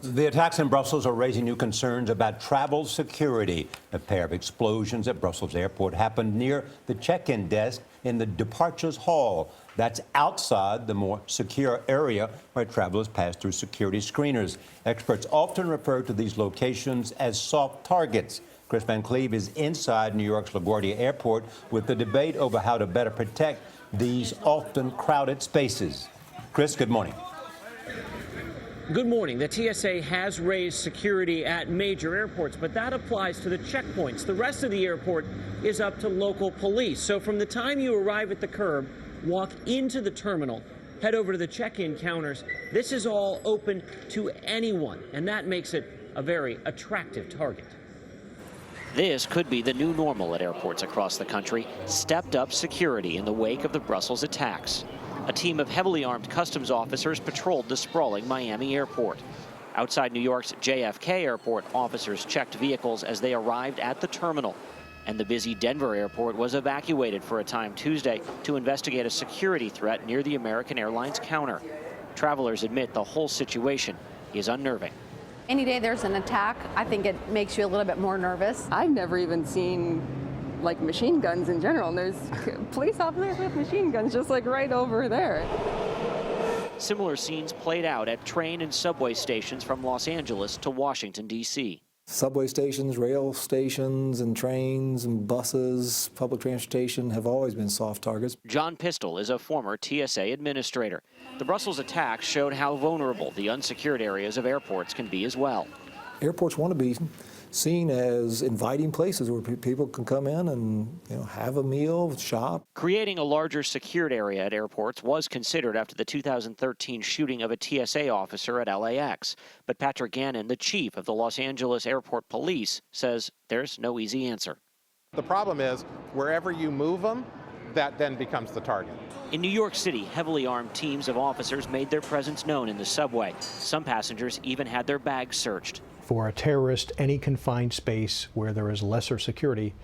The attacks in Brussels are raising new concerns about travel security. A pair of explosions at Brussels airport happened near the check-in desk in the departures hall. That's outside the more secure area where travelers pass through security screeners. Experts often refer to these locations as soft targets. Kris Van Cleave is inside New York's LaGuardia Airport with the debate over how to better protect these often crowded spaces. Kris, good morning. Good morning. The TSA has raised security at major airports, but that applies to the checkpoints. The rest of the airport is up to local police. So from the time you arrive at the curb, walk into the terminal, head over to the check-in counters, this is all open to anyone, and that makes it a very attractive target. This could be the new normal at airports across the country, stepped up security in the wake of the Brussels attacks. A team of heavily armed customs officers patrolled the sprawling Miami airport. Outside New York's JFK airport, officers checked vehicles as they arrived at the terminal. And the busy Denver airport was evacuated for a time Tuesday to investigate a security threat near the American Airlines counter. Travelers admit the whole situation is unnerving. Any day there's an attack, I think it makes you a little bit more nervous. I've never even seen like machine guns in general, and there's police officers with machine guns just like right over there. Similar scenes played out at train and subway stations from Los Angeles to Washington, D.C. Subway stations, rail stations, and trains and buses, public transportation have always been soft targets. John Pistol is a former TSA administrator. The Brussels attacks showed how vulnerable the unsecured areas of airports can be as well. Airports want to be seen as inviting places where people can come in and have a meal, shop. Creating a larger secured area at airports was considered after the 2013 shooting of a TSA officer at LAX. But Patrick Gannon, the chief of the Los Angeles Airport Police, says there's no easy answer. The problem is wherever you move them, that then becomes the target. In New York City, heavily armed teams of officers made their presence known in the subway. Some passengers even had their bags searched. For a terrorist, any confined space where there is lesser security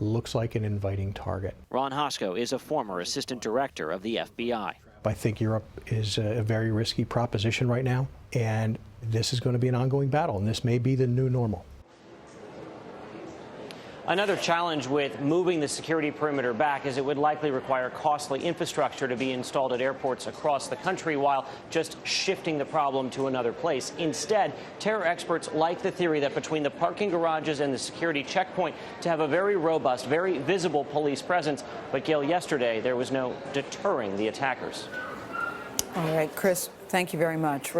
looks like an inviting target. Ron Hosko is a former assistant director of the FBI. I think Europe is a very risky proposition right now, and this is going to be an ongoing battle, and this may be the new normal. Another challenge with moving the security perimeter back is it would likely require costly infrastructure to be installed at airports across the country while just shifting the problem to another place. Instead, terror experts like the theory that between the parking garages and the security checkpoint to have a very robust, very visible police presence. But Gail, yesterday there was no deterring the attackers. All right, Kris, thank you very much.